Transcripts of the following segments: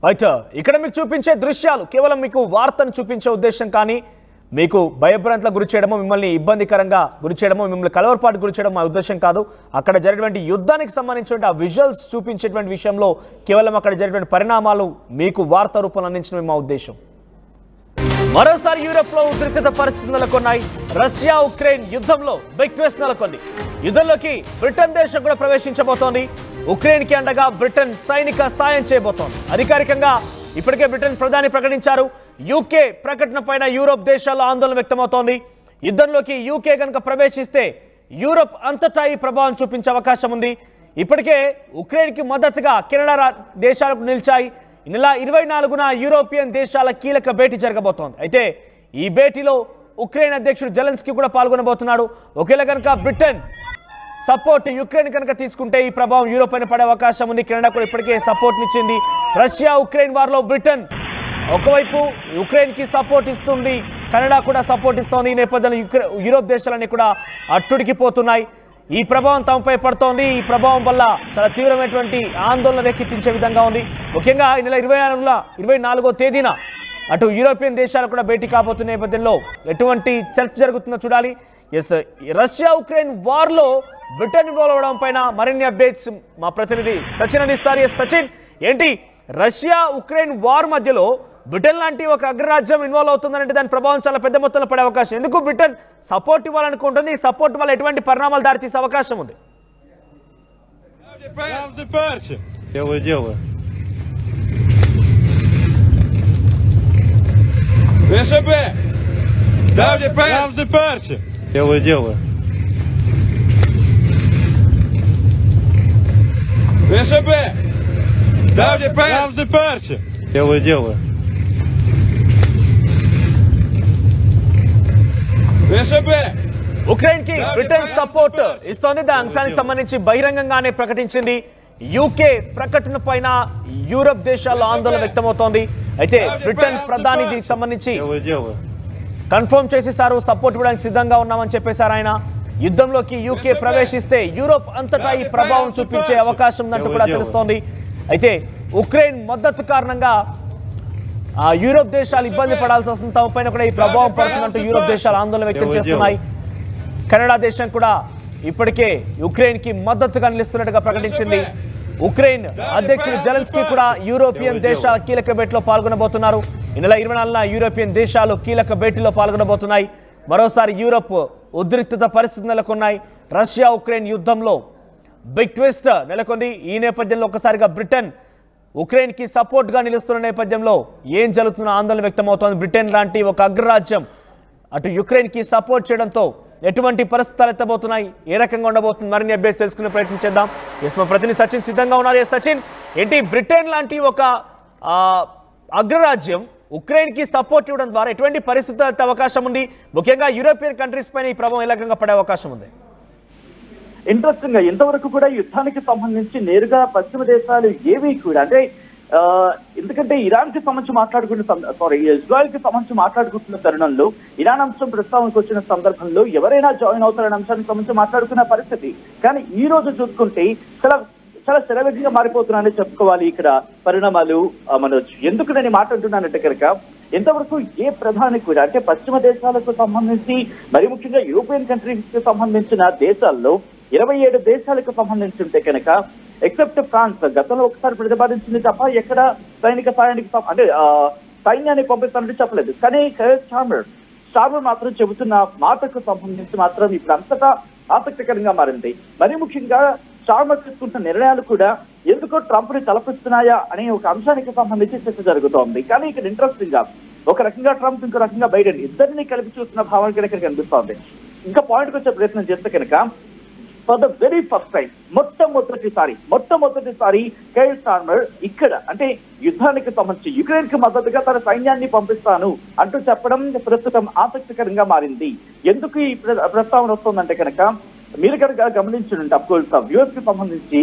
Right, ఇక్కడ మీకు చూపించే దృశ్యాలు కేవలం మీకు వార్తను చూపించే ఉద్దేశం కానీ మీకు భయభ్రాంతులకు గురి చేయడమో మిమ్మల్ని ఇబ్బందికరంగా గురి చేయడమో మిమ్మల్ని కలవరపాటు గురి చేయడం మా ఉద్దేశం కాదు. అక్కడ జరిగినటువంటి యుద్ధానికి సంబంధించిన ఆ విజువల్స్ చూపించేటువంటి విషయంలో కేవలం అక్కడ జరిగినటువంటి పరిణామాలు మీకు వార్తా రూపంలో అందించడం మా ఉద్దేశం. మరోసారి యూరోప్లో ఉద్రిక్తత పరిస్థితులు నెలకొన్నాయి. రష్యా ఉక్రెయిన్ యుద్ధంలో బిగ్ ట్విస్ట్ నెలకొంది. యుద్ధంలోకి బ్రిటన్ దేశం కూడా ప్రవేశించబోతోంది. ఉక్రెయిన్కి అండగా బ్రిటన్ సైనిక సాయం చేయబోతోంది. అధికారికంగా ఇప్పటికే బ్రిటన్ ప్రధాని ప్రకటించారు. యూకే ప్రకటన పైన యూరోప్ దేశాల్లో ఆందోళన వ్యక్తమవుతోంది. యుద్ధంలోకి యూకే కనుక ప్రవేశిస్తే యూరోప్ అంతటా ఈ ప్రభావం చూపించే అవకాశం ఉంది. ఇప్పటికే ఉక్రెయిన్కి మద్దతుగా కెనడా దేశాలకు నిలిచాయి. ఈ నెల 24న యూరోపియన్ దేశాల కీలక భేటీ జరగబోతోంది. అయితే ఈ భేటీలో ఉక్రెయిన్ అధ్యక్షుడు జెలెన్స్కీ కూడా పాల్గొనబోతున్నాడు. ఒకవేళ కనుక బ్రిటన్ సపోర్ట్ యుక్రెయిన్ కనుక తీసుకుంటే ఈ ప్రభావం యూరోప్ పైన పడే అవకాశం ఉంది. కెనడా కూడా ఇప్పటికే సపోర్ట్ ఇచ్చింది. రష్యా ఉక్రెయిన్ వార్లో బ్రిటన్ ఒకవైపు ఉక్రెయిన్కి సపోర్ట్ ఇస్తుంది, కెనడా కూడా సపోర్ట్ ఇస్తోంది. ఈ నేపథ్యంలో యూరోప్ దేశాలన్నీ కూడా అట్టుడికిపోతున్నాయి. ఈ ప్రభావం తమపై పడుతోంది. ఈ ప్రభావం వల్ల చాలా తీవ్రమైనటువంటి ఆందోళన రేకెత్తించే విధంగా ఉంది. ముఖ్యంగా ఈ నెల 24వ తేదీన అటు యూరోపియన్ దేశాలు కూడా భేటీ కాబోతున్న నేపథ్యంలో ఎటువంటి చర్చ జరుగుతుందో చూడాలి. రష్యా ఉక్రెయిన్ వార్లో బ్రిటన్ ఇన్వాల్వ్ అవడం పైన మరిన్ని అప్డేట్స్ మా ప్రతినిధి సచిన్ అందిస్తారు. సచిన్, ఏంటి రష్యా ఉక్రెయిన్ వార్ మధ్యలో బ్రిటన్ లాంటి ఒక అగ్రరాజ్యం ఇన్వాల్వ్ అవుతుందంటే దాని ప్రభావం చాలా పెద్ద మొత్తంలో పడే అవకాశం. ఎందుకు బ్రిటన్ సపోర్ట్ ఇవ్వాలనుకుంటుంది? ఈ సపోర్ట్ వల్ల ఎటువంటి పరిణామాలు దారితీసే అవకాశం ఉంది? ఉక్రెయిన్ కి బ్రిటన్ సపోర్ట్ ఇస్తోంది. దాని అంశానికి సంబంధించి బహిరంగంగానే ప్రకటించింది. యూకే ప్రకటన పైన యూరప్ దేశాల్లో ఆందోళన వ్యక్తమవుతోంది. అయితే బ్రిటన్ ప్రధాని దీనికి సంబంధించి కన్ఫర్మ్ చేసేసారు. సపోర్ట్ ఇవ్వడానికి సిద్ధంగా ఉన్నామని చెప్పేశారు ఆయన. యుద్ధంలోకి యూకే ప్రవేశిస్తే యూరోప్ అంతటా ఈ ప్రభావం చూపించే అవకాశం ఉందంటూ కూడా తెలుస్తోంది. అయితే ఉక్రెయిన్ మద్దతు కారణంగా యూరోప్ దేశాలు ఇబ్బంది పడాల్సి వస్తుంది. తమ పైన కూడా ఈ ప్రభావం పడుతుందంటూ యూరోప్ దేశాలు ఆందోళన వ్యక్తం చేస్తున్నాయి. కెనడా దేశం కూడా ఇప్పటికే ఉక్రెయిన్ కి మద్దతుగా నిలుస్తున్నట్టుగా ప్రకటించింది. ఉక్రెయిన్ అధ్యక్షుడు జెలెన్స్కీ కూడా యూరోపియన్ దేశాల కీలక భేటీలో పాల్గొనబోతున్నారు. ఈ నెల 24న యూరోపియన్ దేశాలు కీలక భేటీలో పాల్గొనబోతున్నాయి. మరోసారి యూరోప్ ఉద్రిక్తత పరిస్థితులు నెలకొన్నాయి. రష్యా ఉక్రెయిన్ యుద్ధంలో బిగ్ ట్విస్ట్ నెలకొంది. ఈ నేపథ్యంలో ఒక్కసారిగా బ్రిటన్ ఉక్రెయిన్ కి సపోర్ట్ గా నిలుస్తున్న నేపథ్యంలో ఏం జరుగుతున్న ఆందోళన వ్యక్తమవుతోంది. బ్రిటన్ లాంటి ఒక అగ్రరాజ్యం అటు యుక్రెయిన్ కి సపోర్ట్ చేయడంతో ఎటువంటి పరిస్థితులు ఎత్తబోతున్నాయి, ఏ రకంగా ఉండబోతుంది, మరిన్ని అప్డేట్స్ తెలుసుకునే ప్రయత్నం చేద్దాం. మా ప్రతినిధి సచిన్ సిద్ధంగా ఉన్నారు. సచిన్, ఏంటి బ్రిటన్ లాంటి ఒక అగ్రరాజ్యం ఉక్రెయిన్ కి సపోర్ట్ ఇవ్వడం ద్వారా ఎటువంటి పరిస్థితులు ఎత్తే అవకాశం ఉంది? ముఖ్యంగా యూరోపియన్ కంట్రీస్ పైన ఈ ప్రభావం ఏ రకంగా పడే అవకాశం ఉంది? ఇంట్రెస్టింగ్ గా ఇంతవరకు కూడా యుద్ధానికి సంబంధించి నేరుగా పశ్చిమ దేశాలు ఏవి కూడా అంటే ఎందుకంటే ఇరాన్ కి సంబంధించి ఇజ్రాయెల్ కి సంబంధించి మాట్లాడుకుంటున్న తరుణంలో ఇరాన్ అంశం ప్రస్తావనకు వచ్చిన సందర్భంలో ఎవరైనా జాయిన్ అవుతారనే అంశానికి సంబంధించి మాట్లాడుకున్న పరిస్థితి. కానీ ఈ రోజు చూసుకుంటే చాలా శరవేగంగా మారిపోతున్నాయని చెప్పుకోవాలి ఇక్కడ పరిణామాలు. మనోజ్, ఎందుకు నేను మాట అంటున్నానంటే కనుక ఎంతవరకు ఏ ప్రధాని కూడా అంటే పశ్చిమ దేశాలకు సంబంధించి మరి ముఖ్యంగా యూరోపియన్ కంట్రీస్ కి సంబంధించిన దేశాల్లో 27 దేశాలకు సంబంధించి ఉంటే కనుక ఎక్సెప్ట్ ఫ్రాన్స్ గతంలో ఒకసారి ప్రతిపాదించింది తప్ప ఎక్కడ సైనిక సాయానికి అంటే సైన్యాన్ని పంపిస్తానంటే చెప్పలేదు. కానీ స్టార్మర్ మాత్రం చెబుతున్న మాటకు సంబంధించి మాత్రం ఇప్పుడు అంతటా ఆసక్తికరంగా మారింది. మరి ముఖ్యంగా స్టార్మర్ తీసుకుంటున్న నిర్ణయాలు కూడా ఎందుకో ట్రంప్ ని తలపిస్తున్నాయా అనే ఒక అంశానికి సంబంధించి చర్చ జరుగుతోంది. కానీ ఇక్కడ ఇంట్రెస్టింగ్ గా ఒక రకంగా ట్రంప్ ఇంకో రకంగా బైడెన్ ఇద్దరిని కలిపి చూస్తున్న భావన ఇక్కడ కనిపిస్తోంది. ఇంకా పాయింట్కి వచ్చే ప్రయత్నం చేస్తే కనుక for the very first time మొట్టమొదటిసారి కైర్ స్టార్మర్ ఇక్కడ అంటే యుద్ధానికి సంబంధించి యుక్రెయిన్ కి మద్దతుగా తన సైన్యాన్ని పంపిస్తాను అంటూ చెప్పడం ప్రస్తుతం ఆసక్తికరంగా మారింది. ఎందుకు ఈ ప్రస్తావన వస్తుందంటే కనుక మీరు కనుక గమనించుంటే అఫ్కోర్స్ యుఎస్ కి సంబంధించి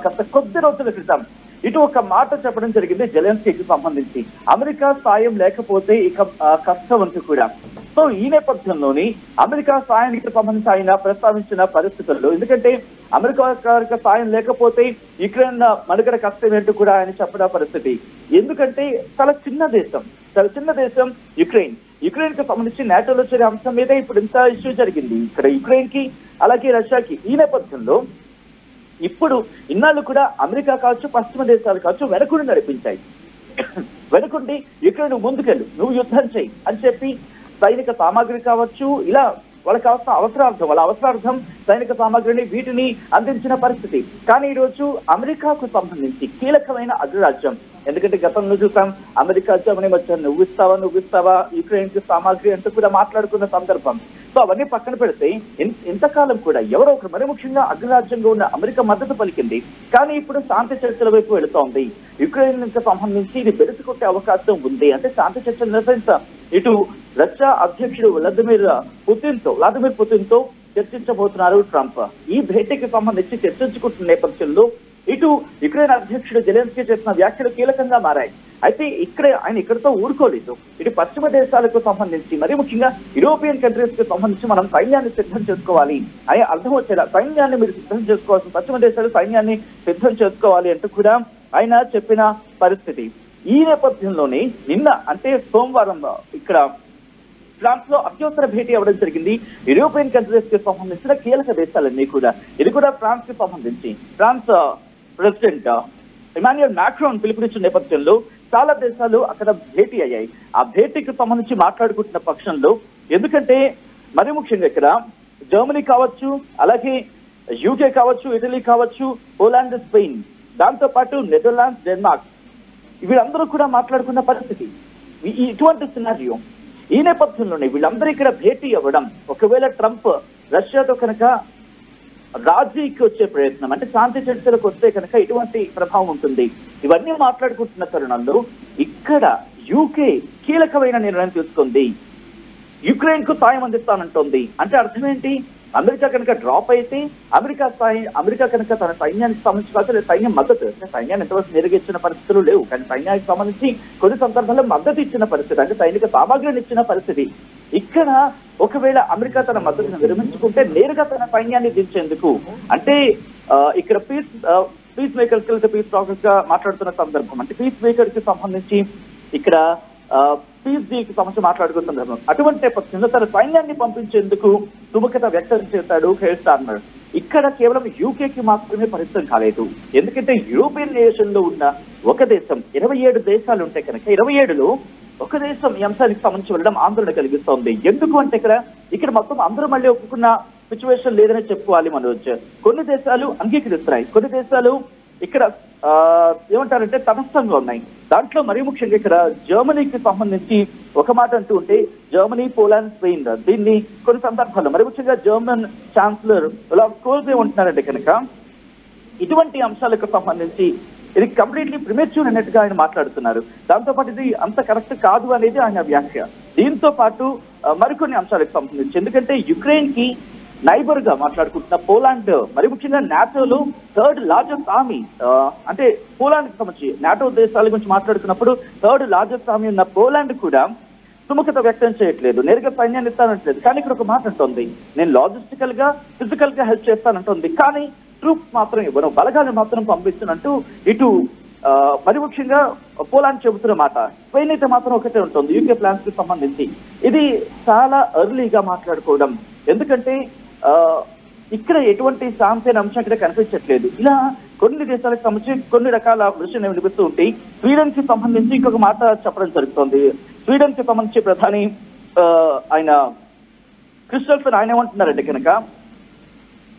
గత కొద్ది రోజుల క్రితం ఇటు ఒక మాట చెప్పడం జరిగింది జెలెన్స్కీకి సంబంధించి. అమెరికా సాయం లేకపోతే ఇక కష్టం అంటూ కూడా సో ఈ నేపథ్యంలోని అమెరికా సాయానికి సంబంధించి ఆయన ప్రస్తావించిన పరిస్థితుల్లో, ఎందుకంటే అమెరికా సాయం లేకపోతే యుక్రెయిన్ మనుగడ కష్టమేంటూ కూడా ఆయన చెప్పడం పరిస్థితి. ఎందుకంటే చాలా చిన్న దేశం యుక్రెయిన్ కి సంబంధించి నాటోలో చేరే అంశం మీద ఇప్పుడు ఇంత ఇష్యూ జరిగింది ఇక్కడ యుక్రెయిన్ కి అలాగే రష్యాకి. ఈ నేపథ్యంలో ఇప్పుడు ఇన్నాళ్ళు కూడా అమెరికా కావచ్చు, పశ్చిమ దేశాలు కావచ్చు వెనకుండి నడిపించాయి. వెనుకుండి యుక్రెయిన్ ముందుకెళ్ళు, నువ్వు యుద్ధం చేయి అని చెప్పి సైనిక సామాగ్రి కావచ్చు, ఇలా వాళ్ళకి కావాల్సిన అవసరార్థం సైనిక సామాగ్రిని వీటిని అందించిన పరిస్థితి. కానీ ఈ రోజు అమెరికాకు సంబంధించి కీలకమైన అగ్రరాజ్యం, ఎందుకంటే గతంలో చూసాం అమెరికా జర్మనీ మధ్య నువ్వు ఇస్తావా యుక్రెయిన్ కి సామాగ్రి అంటూ కూడా మాట్లాడుకున్న సందర్భం. సో అవన్నీ పక్కన పెడితే ఇంతకాలం కూడా ఎవరో ఒకరు, మరి ముఖ్యంగా అగ్రరాజ్యంగా ఉన్న అమెరికా మద్దతు పలికింది. కానీ ఇప్పుడు శాంతి చర్చల వైపు వెళుతోంది. యుక్రెయిన్ కి సంబంధించి ఇది బెరుచుకొట్టే అవకాశం ఉంది. అంటే శాంతి చర్చలు నిర్వహించాం. ఇటు రష్యా అధ్యక్షుడు వ్లాదిమిర్ పుతిన్ తో చర్చించబోతున్నారు ట్రంప్. ఈ భేటీకి సంబంధించి చర్చించుకుంటున్న నేపథ్యంలో ఇటు యుక్రెయిన్ అధ్యక్షుడు జెలెన్స్కీ చేసిన వ్యాఖ్యలు కీలకంగా మారాయి. అయితే ఆయన ఇక్కడితో ఊరుకోలేదు. ఇటు పశ్చిమ దేశాలకు సంబంధించి, మరి ముఖ్యంగా యూరోపియన్ కంట్రీస్ కి సంబంధించి మనం సైన్యాన్ని సిద్ధం చేసుకోవాలి అని అర్థం వచ్చేలా సైన్యాన్ని మీరు సిద్ధం చేసుకోవాల్సిన, పశ్చిమ దేశాలు సైన్యాన్ని సిద్ధం చేసుకోవాలి అంటూ కూడా ఆయన చెప్పిన పరిస్థితి. ఈ నేపథ్యంలోనే నిన్న అంటే సోమవారం ఇక్కడ ఫ్రాన్స్ లో అత్యవసర భేటీ అవ్వడం జరిగింది యూరోపియన్ కంట్రీస్ కి సంబంధించిన కీలక దేశాలన్నీ కూడా. ఇది కూడా ఫ్రాన్స్ కి సంబంధించి ఫ్రాన్స్ ప్రెసిడెంట్ ఇమాన్యుయల్ మాక్రాన్ పిలుపునిచ్చిన నేపథ్యంలో చాలా దేశాలు అక్కడ భేటీ అయ్యాయి. ఆ భేటీకి సంబంధించి మాట్లాడుకుంటున్న పక్షంలో, ఎందుకంటే మరి ముఖ్యంగా ఇక్కడ జర్మనీ కావచ్చు, అలాగే యూకే కావచ్చు, ఇటలీ కావచ్చు, పోలాండ్, స్పెయిన్, దాంతో పాటు నెదర్లాండ్స్, డెన్మార్క్, వీళ్ళందరూ కూడా మాట్లాడుకున్న పరిస్థితి. ఇటువంటి సినారియో ఈ నేపథ్యంలోనే వీళ్ళందరూ ఇక్కడ భేటీ అవ్వడం, ఒకవేళ ట్రంప్ రష్యాతో కనుక రాజీకి వచ్చే ప్రయత్నం, అంటే శాంతి చర్చలకు వస్తే కనుక ఇటువంటి ప్రభావం ఉంటుంది. ఇవన్నీ మాట్లాడుకుంటున్న తరుణంలో ఇక్కడ యూకే కీలకమైన నిర్ణయం తీసుకుంది. యుక్రెయిన్ కు సాయం అందిస్తానంటోంది. అంటే అర్థం ఏంటి? అమెరికా కనుక డ్రాప్ అయితే అమెరికా కనుక తన సైన్యానికి సంబంధించి సైన్యం మద్దతు, సైన్యాన్ని ఎంతవరకు మెరుగిచ్చిన పరిస్థితులు లేవు, కానీ సైన్యానికి సంబంధించి కొన్ని సందర్భాల్లో మద్దతు ఇచ్చిన పరిస్థితి, అంటే సైనిక సామాగ్రిని ఇచ్చిన పరిస్థితి. ఇక్కడ ఒకవేళ అమెరికా తన మద్దతును విరమించుకుంటే నేరుగా తన సైన్యాన్ని దించేందుకు, అంటే ఇక్కడ పీస్ మేకర్స్ గా మాట్లాడుతున్న సందర్భం, అంటే పీస్ మేకర్ కి సంబంధించి ఇక్కడ పీఎస్డీకి సంబంధించి మాట్లాడుకున్న సందర్భం, అటువంటి నేపథ్యంలో తన సైన్యాన్ని పంపించేందుకు సుముఖత వ్యక్తం చేశాడు కేర్ స్టార్మర్. ఇక్కడ కేవలం యూకేకి మాత్రమే పరిమితం కాలేదు. ఎందుకంటే యూరోపియన్ నేషన్ లో ఉన్న ఒక దేశం 27 దేశాలు ఉంటే కనుక 27లో ఒక దేశం ఈ అంశానికి సంబంధించి వెళ్ళడం ఆందోళన కలిగిస్తోంది. ఎందుకు అంటే ఇక్కడ మొత్తం అందరూ మళ్ళీ ఒప్పుకున్న సిచ్యువేషన్ లేదని చెప్పుకోవాలి మనోజ్. కొన్ని దేశాలు అంగీకరిస్తున్నాయి, కొన్ని దేశాలు ఇక్కడ ఏమంటారంటే తటస్థంగా ఉన్నాయి. దాంట్లో మరీ ముఖ్యంగా ఇక్కడ జర్మనీకి సంబంధించి ఒక మాట అంటూ ఉంటే జర్మనీ, పోలాండ్, స్పెయిన్, దీన్ని కొన్ని సందర్భాల్లో మరి ముఖ్యంగా జర్మన్ ఛాన్సలర్ స్కోల్జ్ ఏమంటున్నారంటే కనుక ఇటువంటి అంశాలకు సంబంధించి ఇది కంప్లీట్లీ ప్రిమేచ్యూర్ అన్నట్టుగా ఆయన మాట్లాడుతున్నారు. దాంతోపాటు ఇది అంత కరెక్ట్ కాదు అనేది ఆయన వ్యాఖ్య. దీంతో పాటు మరికొన్ని అంశాలకు సంబంధించి, ఎందుకంటే యుక్రెయిన్ కి నైబర్ గా మాట్లాడుకుంటున్న పోలాండ్, మరి ముఖ్యంగా నాటోలో 3rd లార్జెస్ట్ ఆర్మీ, అంటే పోలాండ్ కి సంబంధించి నాటో దేశాల గురించి మాట్లాడుకున్నప్పుడు 3rd లార్జెస్ట్ ఆర్మీ ఉన్న పోలాండ్ కూడా సుముఖత వ్యక్తం చేయట్లేదు, నేరుగా సైన్యాన్ని ఇస్తానంటలేదు. కానీ ఇక్కడ ఒక మాట అంటుంది, నేను లాజిస్టికల్ గా ఫిజికల్ గా హెల్ప్ చేస్తానంటుంది, కానీ ట్రూప్స్ మాత్రం ఇవ్వను, బలగాలను మాత్రం పంపిస్తున్నట్టు ఇటు మరి ముఖ్యంగా పోలాండ్ చెబుతున్న మాట. స్పెయిన్ అయితే మాత్రం ఒకటే ఉంటుంది యూకే ప్లాన్స్ కి సంబంధించి. ఇది చాలా ఎర్లీగా మాట్లాడుకోవడం, ఎందుకంటే ఇక్కడ ఎటువంటి శాంతి అనే అంశం ఇక్కడ కనిపించట్లేదు. ఇలా కొన్ని దేశాలకు సంబంధించి కొన్ని రకాల విషయాలు వినిపిస్తూ ఉంటాయి. స్వీడన్ కి సంబంధించి ఇంకొక మాట చెప్పడం జరుగుతుంది. స్వీడన్ కి సంబంధించి ప్రధాని ఆయన క్రిస్టల్సన్ ఆయన ఏమంటున్నారంటే కనుక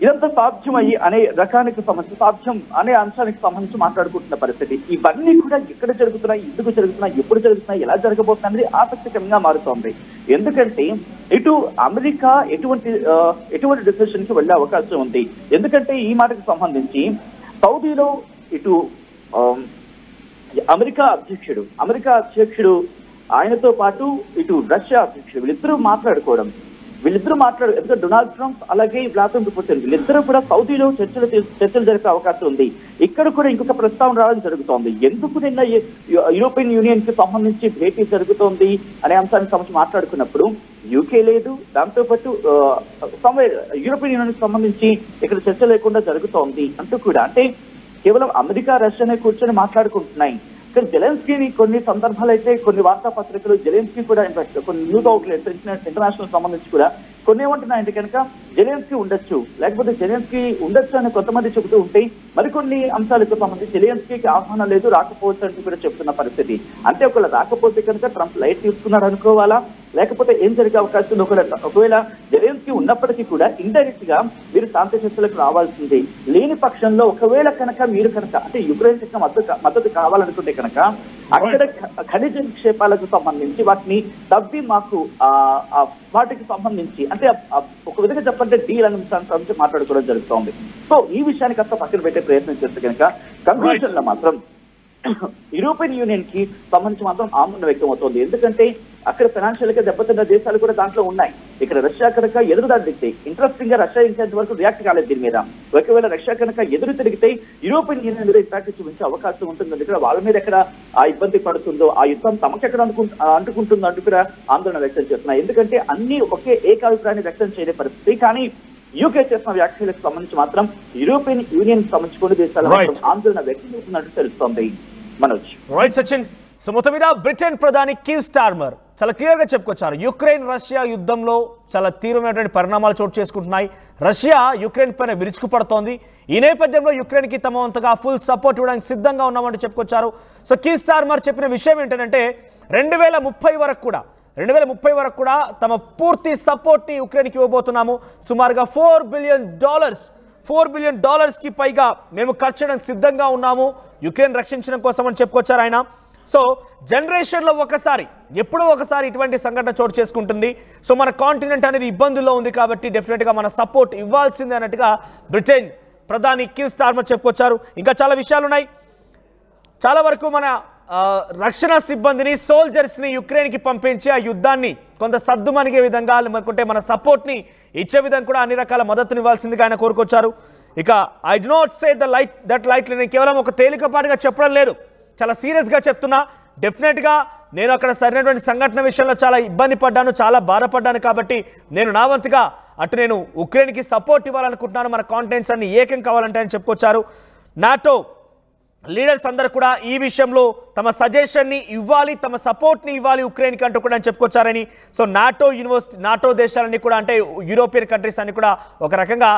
ఇదంతా సాధ్యమయ్యి అనే రకానికి సంబంధించి, సాధ్యం అనే అంశానికి సంబంధించి మాట్లాడుకుంటున్న పరిస్థితి. ఇవన్నీ కూడా ఎక్కడ జరుగుతున్నాయి, ఎందుకు జరుగుతున్నాయి, ఎప్పుడు జరుగుతున్నాయి, ఎలా జరగబోతుంది అనేది ఆసక్తికరంగా మారుతోంది. ఎందుకంటే ఇటు అమెరికా ఎటువంటి డిసిషన్ కి వెళ్లే అవకాశం ఉంది. ఎందుకంటే ఈ మాటకు సంబంధించి సౌదీలో ఇటు అమెరికా అధ్యక్షుడు ఆయనతో పాటు ఇటు రష్యా అధ్యక్షుడు వీళ్ళిద్దరూ మాట్లాడుకోవడం, వీళ్ళిద్దరూ ఎందుకంటే డొనాల్డ్ ట్రంప్ అలాగే వ్లాదిమిర్ పుతిన్ వీళ్ళిద్దరూ కూడా సౌదీలో చర్చలు జరిపే అవకాశం ఉంది. ఇక్కడ కూడా ఇంకొక ప్రస్తావన రావడం జరుగుతోంది. ఎందుకు నిన్న యూరోపియన్ యూనియన్ కి సంబంధించి భేటీ జరుగుతోంది అనే అంశానికి సంబంధించి మాట్లాడుకున్నప్పుడు యూకే లేదు, దాంతోపాటు యూరోపియన్ యూనియన్ కి సంబంధించి ఇక్కడ చర్చ లేకుండా జరుగుతోంది అంటూ కూడా, అంటే కేవలం అమెరికా రష్యానే కూర్చొని మాట్లాడుకుంటున్నాయి. కానీ జెలెన్స్కీని కొన్ని సందర్భాలు అయితే కొన్ని వార్తాపత్రికలు జెలెన్స్కీ కూడా ఇన్ఫాక్ట్ కొన్ని న్యూస్ అవుట్లెట్స్ ఇంటర్నేషనల్ సంబంధించి కూడా కొన్ని ఏమంటున్నాయంటే కనుక జెలెన్స్కీ ఉండొచ్చు, లేకపోతే జెలెన్స్కీ ఉండొచ్చు అని కొంతమంది చెబుతూ ఉంటే మరికొన్ని అంశాలకు సంబంధించి జెలెన్స్కీకి ఆహ్వానం లేదు, రాకపోవచ్చు అంటూ కూడా చెప్తున్న పరిస్థితి. అంటే ఒకవేళ రాకపోతే కనుక ట్రంప్ లైట్ తీసుకున్నాడు అనుకోవాలా, లేకపోతే ఏం జరిగే అవకాశం ఉంది? ఒకవేళ జెలెన్స్కీ ఉన్నప్పటికీ కూడా ఇండైరెక్ట్ గా మీరు శాంతి చర్చలకు రావాల్సిందే. లేని పక్షంలో ఒకవేళ కనుక మీరు కనుక అంటే యుక్రెయిన్ కి మద్దతు కావాలనుకుంటే కనుక అక్కడ ఖనిజ నిక్షేపాలకు సంబంధించి వాటిని తవ్వి మాకు వాటికి సంబంధించి అంటే ఒక విధంగా చెప్పంటే డీల్ అనే అంశాన్ని మాట్లాడుకోవడం జరుగుతోంది. సో ఈ విషయాన్ని కాస్త పక్కన పెట్టే ప్రయత్నం చేస్తే కనుక కంక్లూజన్ లో మాత్రం యూరోపియన్ యూనియన్ కి సంబంధించి మాత్రం ఆందోళన వ్యక్తం అవుతోంది. ఎందుకంటే అక్కడ ఫైనాన్షియల్ గా దెబ్బతిన్న దేశాలు కూడా దాంట్లో ఉన్నాయి. ఇక్కడ రష్యా కనుక ఎదురుదాడి తిరిగితే, ఇంట్రెస్టింగ్ గా రష్యా ఇంత వరకు రియాక్ట్ కాలేదు దీని మీద. ఒకవేళ రష్యా కనుక ఎదురు తిరిగితే యూరోపియన్ యూనియన్ మీద ఇంపాక్ట్ చూపించే అవకాశం ఉంటుంది. ఇక్కడ వాళ్ళ మీద ఎక్కడ ఆ ఇబ్బంది పడుతుందో, ఆ యుద్ధం తమకెక్కడ అంటుకుంటుందో అంటూ కూడా ఆందోళన వ్యక్తం చేస్తున్నాయి. ఎందుకంటే అన్ని ఒకే ఏకాభిప్రాయాన్ని వ్యక్తం చేయలే పరిస్థితి. కానీ యూకే చేసిన వ్యాఖ్యలకు సంబంధించి మాత్రం యూరోపియన్ యూనియన్ సంబంధించి కొన్ని దేశాల ఆందోళన వ్యక్తం చేస్తున్నట్టు తెలుస్తోంది. మనోజ్ రైట్ సచిన్. సో మొత్తం మీద బ్రిటన్ ప్రధాని కీర్ స్టార్మర్ చాలా క్లియర్ గా చెప్పుకొచ్చారు, యుక్రెయిన్ రష్యా యుద్ధంలో చాలా తీవ్రమైనటువంటి పరిణామాలు చోటు చేసుకుంటున్నాయి. రష్యా యుక్రెయిన్ పైన విరుచుకుపడుతోంది. ఈ నేపథ్యంలో యుక్రెయిన్ కి తమ వంతుగా ఫుల్ సపోర్ట్ ఇవ్వడానికి సిద్ధంగా ఉన్నామంటూ చెప్పుకొచ్చారు. సో కీర్ స్టార్మర్ చెప్పిన విషయం ఏంటంటే 2030 వరకు కూడా తమ పూర్తి సపోర్ట్ ని యుక్రెయిన్ కి ఇవ్వబోతున్నాము. సుమారుగా $4 బిలియన్ కి పైగా మేము ఖర్చు చేయడానికి సిద్ధంగా ఉన్నాము యుక్రెయిన్ రక్షించడం కోసం అని చెప్పుకొచ్చారు ఆయన. సో జనరేషన్లో ఎప్పుడో ఒకసారి ఇటువంటి సంఘటన చోటు చేసుకుంటుంది. సో మన కాంటినెంట్ అనేది ఇబ్బందుల్లో ఉంది కాబట్టి డెఫినెట్గా మన సపోర్ట్ ఇవ్వాల్సిందే అన్నట్టుగా బ్రిటన్ ప్రధాని కీర్ స్టార్మర్ చెప్పుకొచ్చారు. ఇంకా చాలా విషయాలు ఉన్నాయి. చాలా వరకు మన రక్షణ సిబ్బందిని, సోల్జర్స్ని యుక్రెయిన్కి పంపించి ఆ యుద్ధాన్ని కొంత సర్దుమణిగే విధంగా లేకుంటే మన సపోర్ట్ని ఇచ్చే విధంగా కూడా అన్ని రకాల మద్దతుని ఇవ్వాల్సిందిగా ఆయన కోరుకొచ్చారు. ఇక I do not say that light నేను కేవలం ఒక తేలికపాటుగా చెప్పడం లేదు, చాలా సీరియస్గా చెప్తున్నా. డెఫినెట్గా నేను అక్కడ సరైనటువంటి సంఘటన విషయంలో చాలా ఇబ్బంది పడ్డాను, చాలా బాధపడ్డాను. కాబట్టి నేను నా వంతుగా అటు నేను ఉక్రెయిన్కి సపోర్ట్ ఇవ్వాలనుకుంటున్నాను, మన కాంటినెంట్స్ అన్ని ఏకం కావాలంటే అని చెప్పుకొచ్చారు. నాటో లీడర్స్ అందరూ కూడా ఈ విషయంలో తమ సజెషన్ని ఇవ్వాలి, తమ సపోర్ట్ని ఇవ్వాలి ఉక్రెయిన్కి అంటూ కూడా చెప్పుకొచ్చారని. సో నాటో దేశాలన్నీ కూడా అంటే యూరోపియన్ కంట్రీస్ అన్ని కూడా ఒక రకంగా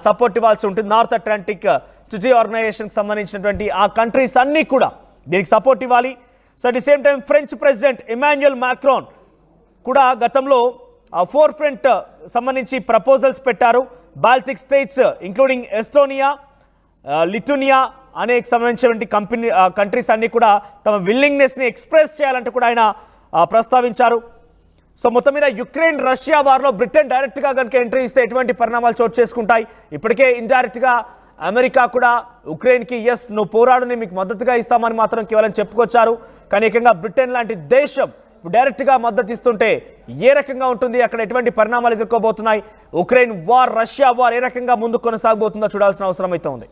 సపోర్ట్ ఇవ్వాల్సి ఉంటుంది. నార్త్ అట్లాంటిక్ ట్రీటీ ఆర్గనైజేషన్కి సంబంధించినటువంటి ఆ కంట్రీస్ అన్నీ కూడా దీనికి సపోర్ట్ ఇవ్వాలి. So at the same time French president Emmanuel Macron కూడా గతంలో 4 ఫ్రంట్ సంబంధించి ప్రపోజల్స్ పెట్టారు. Baltic states including Estonia, Lithuania అనేక సంబంధించినటువంటి కంట్రీస్ అన్ని కూడా తమ విల్లింగ్నెస్ని ఎక్స్ప్రెస్ చేయాలంటూ కూడా ఆయన ప్రస్తావించారు. సో మొత్తం మీద యుక్రెయిన్ రష్యా వార్లో బ్రిటన్ డైరెక్ట్గా కనుక ఎంట్రీ ఇస్తే ఎటువంటి పరిణామాలు చోటు చేసుకుంటాయి? ఇప్పటికే ఇండైరెక్ట్గా అమెరికా కూడా ఉక్రెయిన్కి ఎస్ నువ్వు పోరాడుని మీకు మద్దతుగా ఇస్తామని మాత్రం కేవలం చెప్పుకొచ్చారు. కానీ ఏకంగా బ్రిటన్ లాంటి దేశం డైరెక్ట్గా మద్దతు ఇస్తుంటే ఏ రకంగా ఉంటుంది, అక్కడ ఎటువంటి పరిణామాలు ఎదుర్కోబోతున్నాయి, ఉక్రెయిన్ వార్ రష్యా వార్ ఏ రకంగా ముందుకు కొనసాగబోతుందో చూడాల్సిన అవసరం అయితే ఉంది.